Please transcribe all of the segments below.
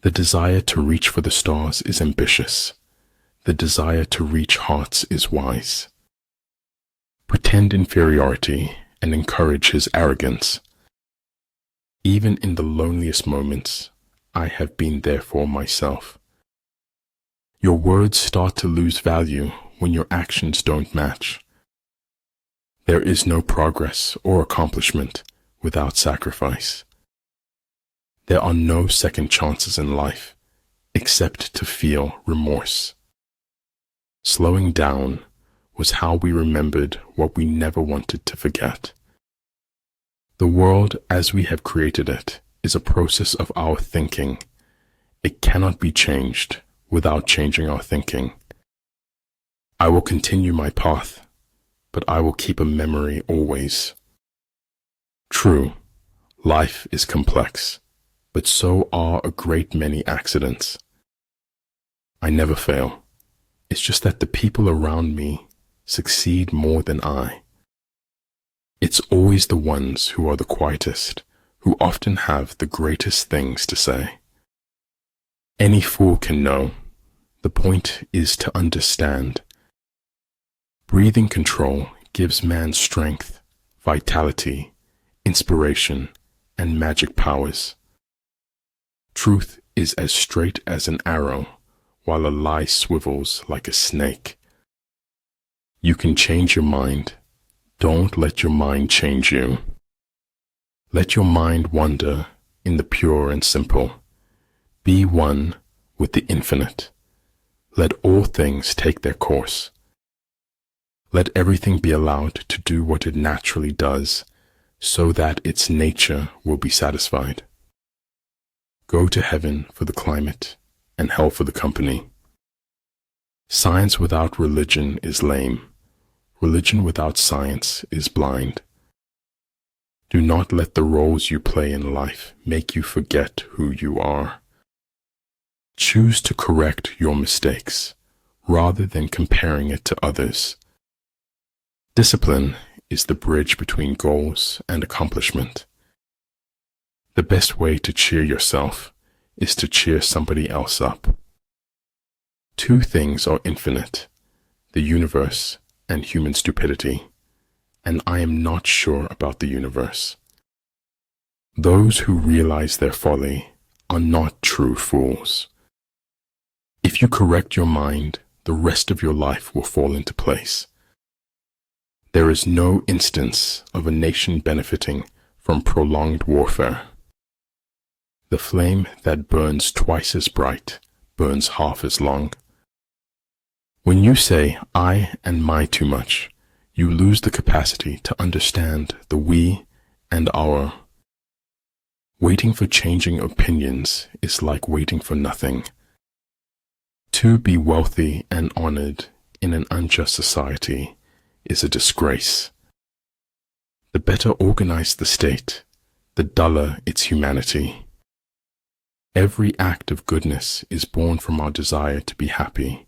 The desire to reach for the stars is ambitious. The desire to reach hearts is wise. Pretend inferiority and encourage his arrogance. Even in the loneliest moments, I have been there for myself. Your words start to lose value when your actions don't match. There is no progress or accomplishment without sacrifice. There are no second chances in life except to feel remorse. Slowing down was how we remembered what we never wanted to forget. The world as we have created it is a process of our thinking. It cannot be changed without changing our thinking. I will continue my path, but I will keep a memory always. True, life is complex, but so are a great many accidents. I never fail. It's just that the people around me succeed more than I. It's always the ones who are the quietest, who often have the greatest things to say. Any fool can know. The point is to understand. Breathing control gives man strength, vitality, inspiration, and magic powers. Truth is as straight as an arrow, while a lie swivels like a snake. You can change your mind. Don't let your mind change you. Let your mind wander in the pure and simple. Be one with the infinite. Let all things take their course. Let everything be allowed to do what it naturally does, so that its nature will be satisfied. Go to heaven for the climate and hell for the company. Science without religion is lame. Religion without science is blind. Do not let the roles you play in life make you forget who you are. Choose to correct your mistakes rather than comparing it to others. Discipline is the bridge between goals and accomplishment. The best way to cheer yourself is to cheer somebody else up. Two things are infinite, the universe and human stupidity, and I am not sure about the universe. Those who realize their folly are not true fools. If you correct your mind, the rest of your life will fall into place. There is no instance of a nation benefiting from prolonged warfare. The flame that burns twice as bright burns half as long. When you say I and my too much, you lose the capacity to understand the we and our. Waiting for changing opinions is like waiting for nothing. To be wealthy and honored in an unjust society is a disgrace. The better organized the state, the duller its humanity. Every act of goodness is born from our desire to be happy.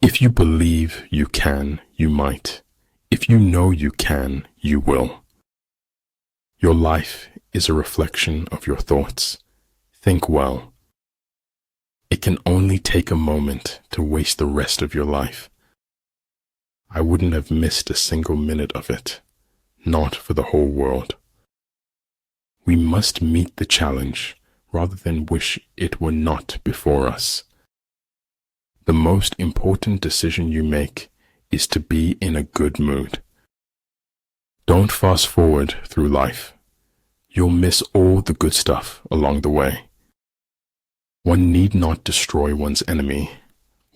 If you believe you can, you might. If you know you can, you will. Your life is a reflection of your thoughts. Think well. It can only take a moment to waste the rest of your life. I wouldn't have missed a single minute of it, not for the whole world. We must meet the challenge rather than wish it were not before us. The most important decision you make is to be in a good mood. Don't fast forward through life. You'll miss all the good stuff along the way. One need not destroy one's enemy.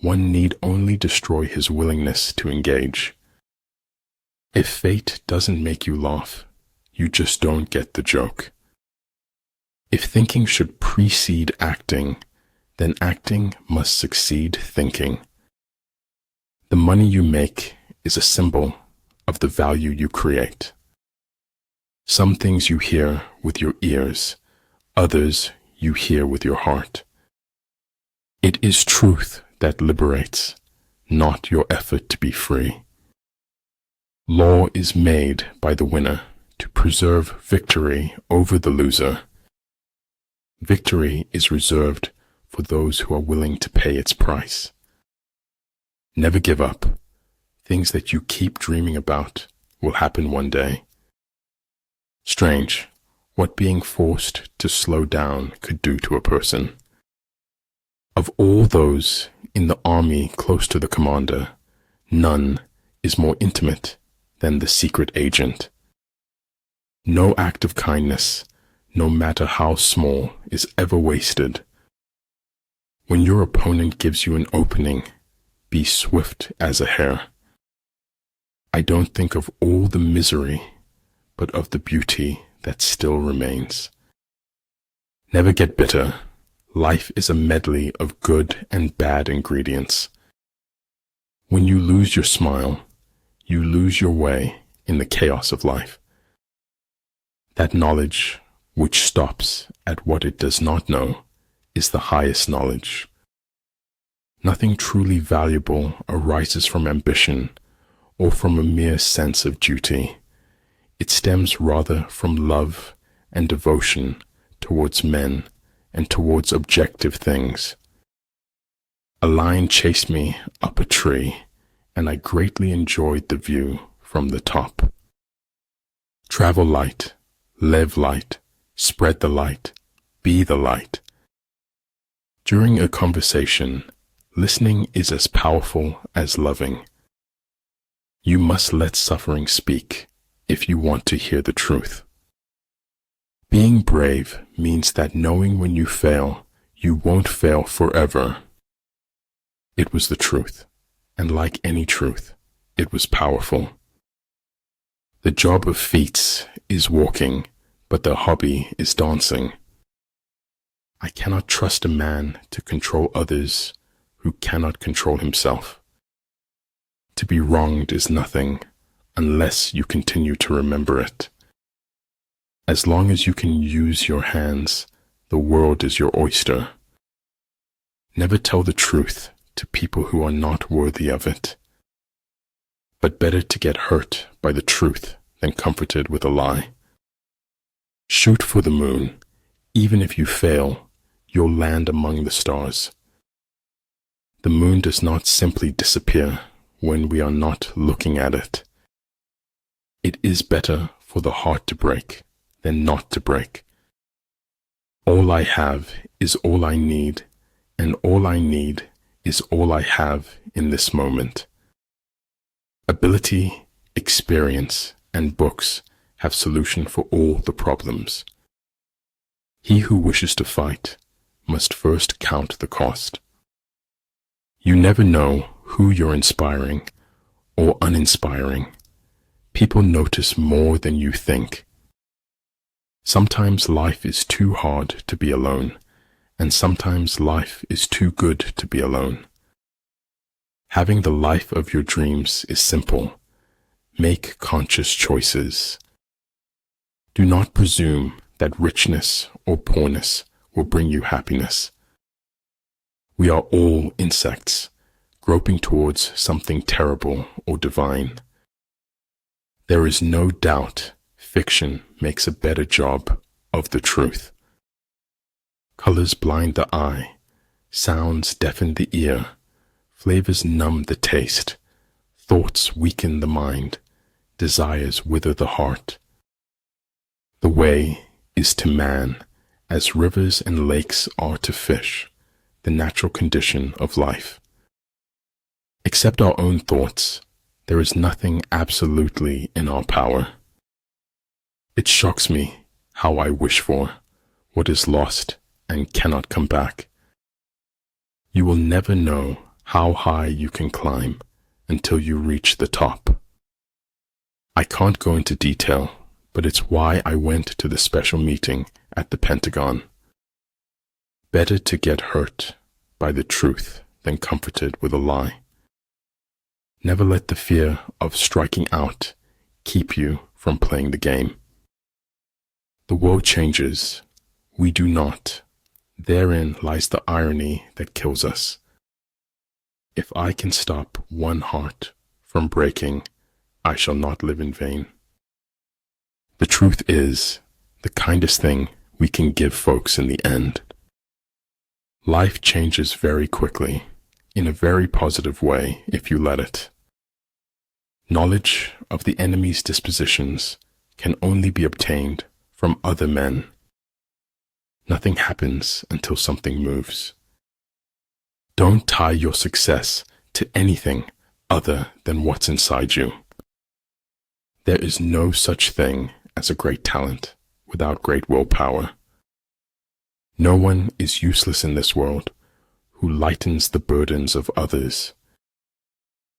One need only destroy his willingness to engage. If fate doesn't make you laugh, you just don't get the joke. If thinking should precede acting, then acting must succeed thinking. The money you make is a symbol of the value you create. Some things you hear with your ears, others you hear with your heart. It is truth that liberates, not your effort to be free. Law is made by the winner to preserve victory over the loser. Victory is reserved for those who are willing to pay its price. Never give up. Things that you keep dreaming about will happen one day. Strange what being forced to slow down could do to a person. Of all those in the army close to the commander, none is more intimate than the secret agent. No act of kindness, no matter how small, is ever wasted. When your opponent gives you an opening, be swift as a hare. I don't think of all the misery, but of the beauty that still remains. Never get bitter. Life is a medley of good and bad ingredients. When you lose your smile, you lose your way in the chaos of life. That knowledge which stops at what it does not know is the highest knowledge. Nothing truly valuable arises from ambition or from a mere sense of duty. It stems rather from love and devotion towards men and towards objective things. A lion chased me up a tree, and I greatly enjoyed the view from the top. Travel light, live light, spread the light, be the light. During a conversation, listening is as powerful as loving. You must let suffering speak if you want to hear the truth. Being brave means that knowing when you fail, you won't fail forever. It was the truth, and like any truth, it was powerful. The job of feats is walking, but the hobby is dancing. I cannot trust a man to control others who cannot control himself. To be wronged is nothing unless you continue to remember it. As long as you can use your hands, the world is your oyster. Never tell the truth to people who are not worthy of it. But better to get hurt by the truth than comforted with a lie. Shoot for the moon. Even if you fail, you'll land among the stars. The moon does not simply disappear when we are not looking at it. It is better for the heart to break than not to break. All I have is all I need, and all I need is all I have in this moment. Ability, experience, and books have solution for all the problems. He who wishes to fight must first count the cost. You never know who you're inspiring or uninspiring. People notice more than you think. Sometimes life is too hard to be alone, and sometimes life is too good to be alone. Having the life of your dreams is simple. Make conscious choices. Do not presume that richness or poorness will bring you happiness. We are all insects, groping towards something terrible or divine. There is no doubt fiction makes a better job of the truth. Colors blind the eye, sounds deafen the ear, flavors numb the taste, thoughts weaken the mind, desires wither the heart. The way is to man as rivers and lakes are to fish, the natural condition of life. Except our own thoughts, there is nothing absolutely in our power. It shocks me how I wish for what is lost and cannot come back. You will never know how high you can climb until you reach the top. I can't go into detail, but it's why I went to the special meeting at the Pentagon. Better to get hurt by the truth than comforted with a lie. Never let the fear of striking out keep you from playing the game. The world changes. We do not. Therein lies the irony that kills us. If I can stop one heart from breaking, I shall not live in vain. The truth is, the kindest thing we can give folks in the end. Life changes very quickly, in a very positive way if you let it. Knowledge of the enemy's dispositions can only be obtained from other men. Nothing happens until something moves. Don't tie your success to anything other than what's inside you. There is no such thing as a great talent without great willpower. No one is useless in this world who lightens the burdens of others